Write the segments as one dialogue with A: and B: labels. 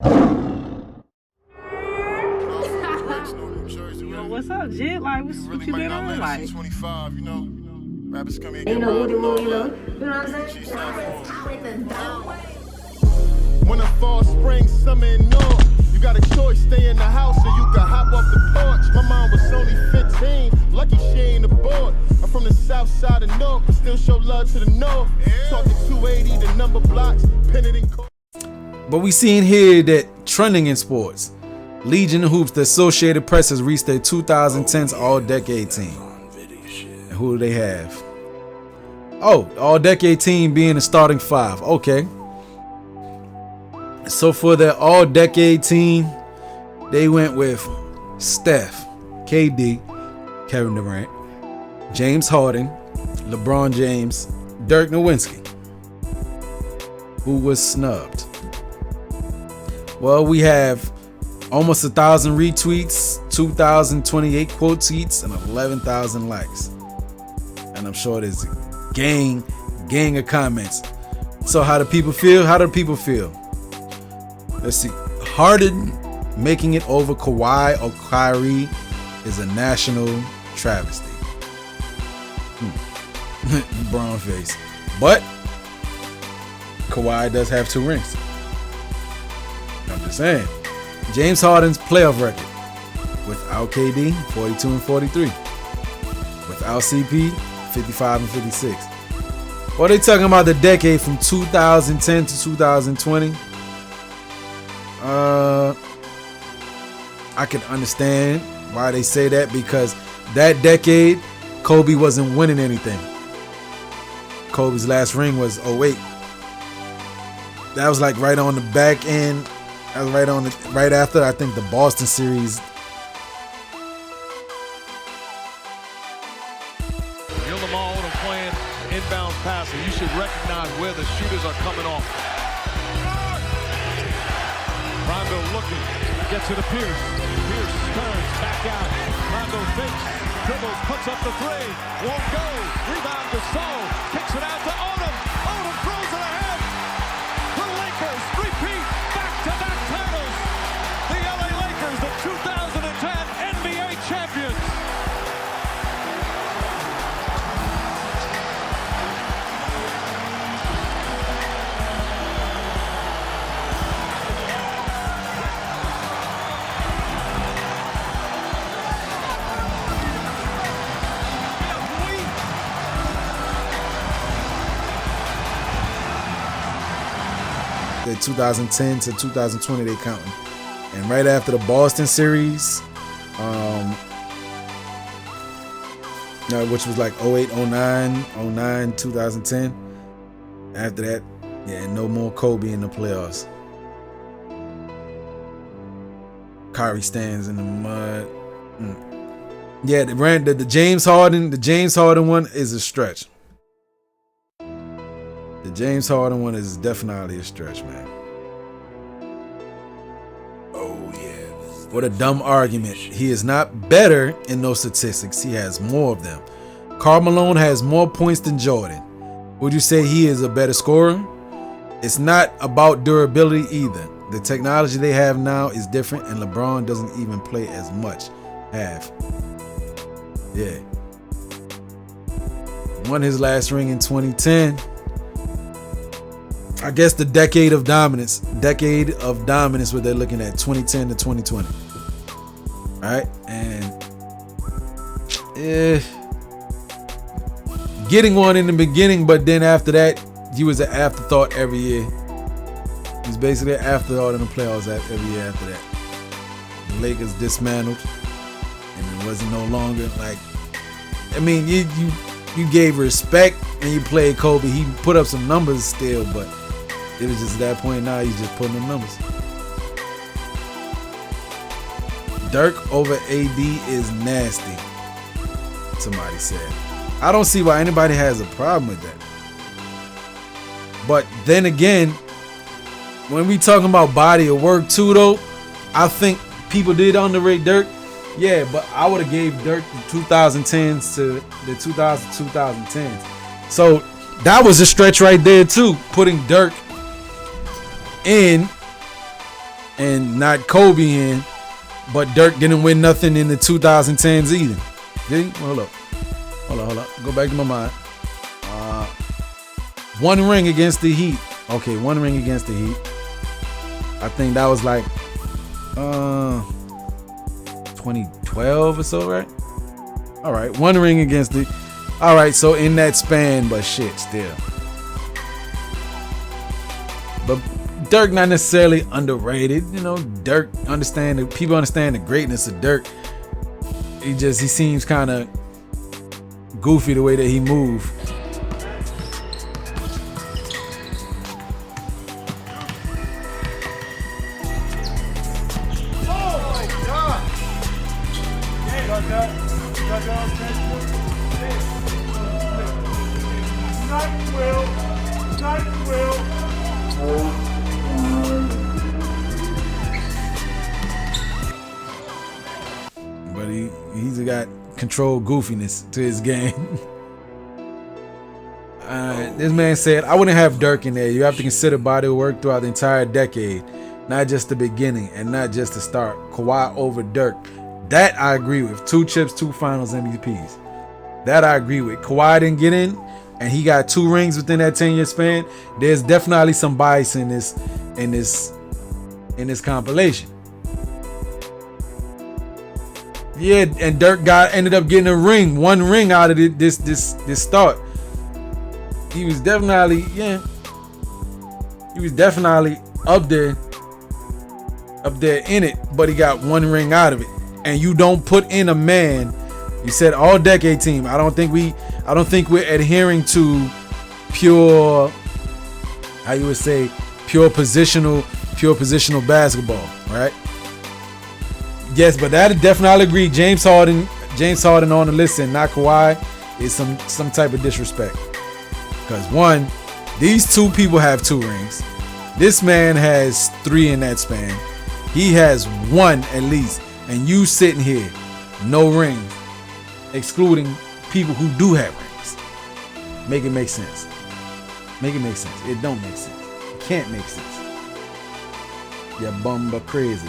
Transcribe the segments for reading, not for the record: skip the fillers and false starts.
A: What's up, Jit? Like, what you been on? Like,
B: 25, you know. Rappers come here.
C: Ain't no woody woo, you know what I'm saying?
B: Winter, fall, spring, summer, and all. You got a choice, stay in the house or you can hop off the porch. My mom was only 15, lucky she ain't aboard. I'm from the south side of North, but still show love to the north. Talking 280, the number blocks, pennant and court.
D: But we seen here that trending in sports, Legion of Hoops, the Associated Press has reached their 2010s All-Decade team. And who do they have? Oh, All-Decade team being the starting five. Okay. So for their All-Decade team, they went with Steph, KD, Kevin Durant, James Harden, LeBron James, Dirk Nowitzki, who was snubbed. Well, we have almost 1,000 retweets, 2,028 quote tweets, and 11,000 likes. And I'm sure there's a gang of comments. So how do people feel? Let's see. Harden making it over Kawhi or Kyrie is a national travesty. Brown face. But Kawhi does have 2 rings. I'm just saying. James Harden's playoff record without KD, 42 and 43. Without CP, 55 and 56. Well, they talking about the decade from 2010 to 2020. I can understand why they say that, because that decade, Kobe wasn't winning anything. Kobe's last ring was 08. That was like right on the back end. That was right after, I think, the Boston series.
E: You're Lamar Odom playing inbound passing. You should recognize where the shooters are coming off. Rondo looking, gets it to Pierce. Pierce turns back out. Rondo fakes, dribbles, puts up the 3, won't go. Rebound to Sol, kicks it out to Odom. Odom throws it ahead. The Lakers repeat back-to-back titles. The LA Lakers, the 2010 NBA champions.
D: The 2010 to 2020 they counting, and right after the Boston series, which was like 08, 09, 2010. After that, yeah, no more Kobe in the playoffs. Kyrie stands in the mud. Yeah, the James Harden one is a stretch. The James Harden one is definitely a stretch, man. Oh, yeah. What a dumb argument. He is not better in those statistics. He has more of them. Karl Malone has more points than Jordan. Would you say he is a better scorer? It's not about durability either. The technology they have now is different, and LeBron doesn't even play as much. Yeah. Won his last ring in 2010. I guess the decade of dominance what they're looking at, 2010 to 2020. All right, and getting one in the beginning, but then after that, he was an afterthought every year. He's basically an afterthought in the playoffs every year after that. The Lakers dismantled, and it wasn't no longer like. I mean, you gave respect and you played Kobe. He put up some numbers still, but it was just at that point now he's just putting up numbers. Dirk over AD is nasty, somebody said. I don't see why anybody has a problem with that. But then again, when we talking about body of work too, though, I think people did underrate Dirk. Yeah, but I would have gave Dirk the 2010s to the 2010s. So that was a stretch right there too, putting Dirk in and not Kobe in, but Dirk didn't win nothing in the 2010s either. Did he? Hold up. Go back to my mind. One ring against the Heat. Okay, one ring against the Heat. I think that was like 2012 or so, right? All right, one ring against the. All right, so in that span, but shit, still. But Dirk not necessarily underrated, you know. Dirk people understand the greatness of Dirk. He seems kind of goofy the way that he moved. But he's got controlled goofiness to his game. This man said, I wouldn't have Dirk in there. You have to consider body of work throughout the entire decade, not just the beginning and not just the start. Kawhi over Dirk. That I agree with. 2 chips, 2 finals MVPs. That I agree with. Kawhi didn't get in, and he got 2 rings within that 10-year span. There's definitely some bias in this compilation. Yeah, and Dirk ended up getting one ring out of this start. He was definitely up there in it, but he got 1 ring out of it. And you don't put in a man. You said all decade team. I don't think we're adhering to pure, how you would say, pure positional basketball, right? Yes, but that definitely agree. James Harden on the list and not Kawhi is some type of disrespect. Because one, these 2 people have 2 rings. This man has 3 in that span. He has 1 at least. And you sitting here, no rings, excluding people who do have rings. Make it make sense. Make it make sense. It don't make sense. It can't make sense. You're bumba crazy.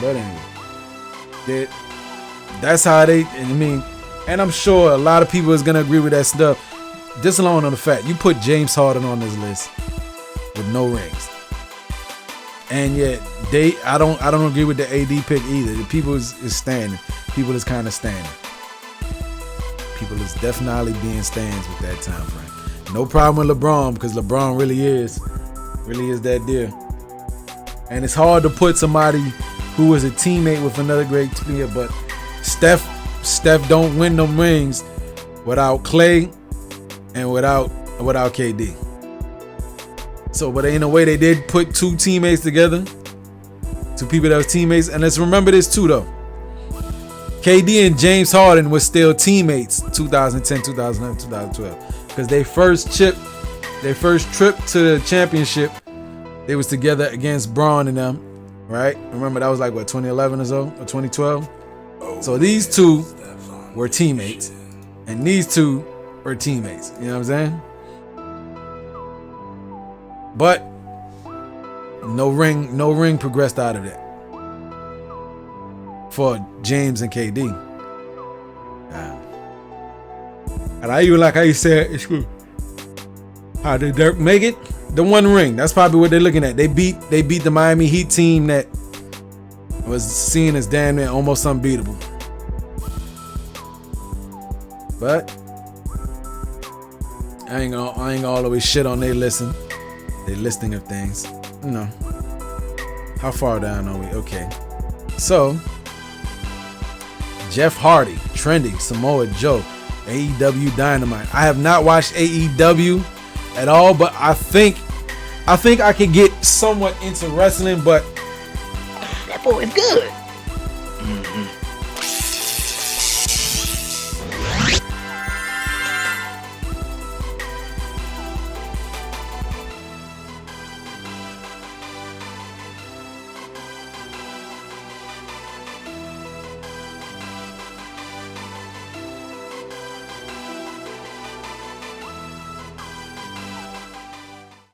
D: But anyway, that's how and I'm sure a lot of people is gonna agree with that stuff. Just alone on the fact you put James Harden on this list with no rings. And yet I don't agree with the AD pick either. The people is standing. People is kind of standing. People is definitely being stands with that time frame. No problem with LeBron because LeBron really is that deal. And it's hard to put somebody who is a teammate with another great player, but Steph don't win them rings without Clay and without KD. So, but in a way, they did put 2 teammates together. 2 people that was teammates. And let's remember this too, though. KD and James Harden were still teammates 2010, 2011, 2012. Because their first trip to the championship, they was together against Braun and them, right? Remember, that was like, what, 2011 or so? Or 2012? So these 2 were teammates. And these 2 were teammates. You know what I'm saying? But no ring progressed out of that for James and KD. And I even like how you said, how did Dirk make it? The 1 ring. That's probably what they're looking at. They beat the Miami Heat team that was seen as damn near almost unbeatable. But I ain't gonna always shit on their listing of things. You know. How far down are we? Okay. So, Jeff Hardy, trending, Samoa Joe, AEW Dynamite. I have not watched AEW at all, but I think I could get somewhat into wrestling, but
A: That boy is good.